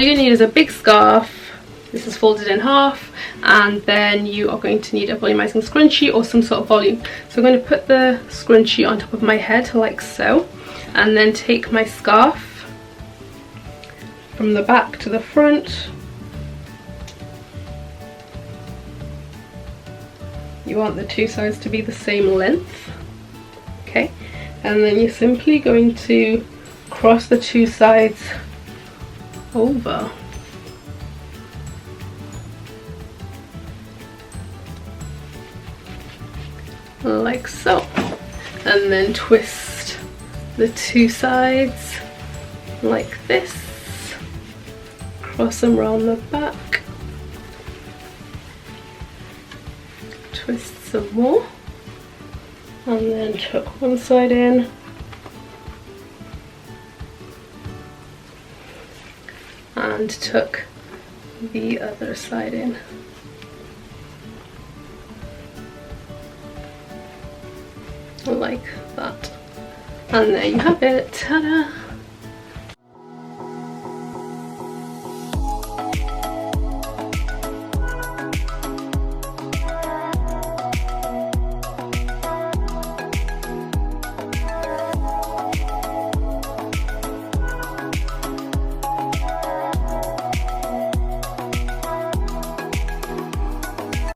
you need is a big scarf. This is folded in half, and then you are going to need a volumizing scrunchie or some sort of volume. So I'm going to put the scrunchie on top of my head like so, and then take my scarf from the back to the front. You want the two sides to be the same length, okay? And then you're simply going to cross the two sides over. Like so, and then twist the two sides like this, cross them around the back, twist some more, and then tuck one side in, and tuck the other side in. Like that, and there you have it. Ta-da!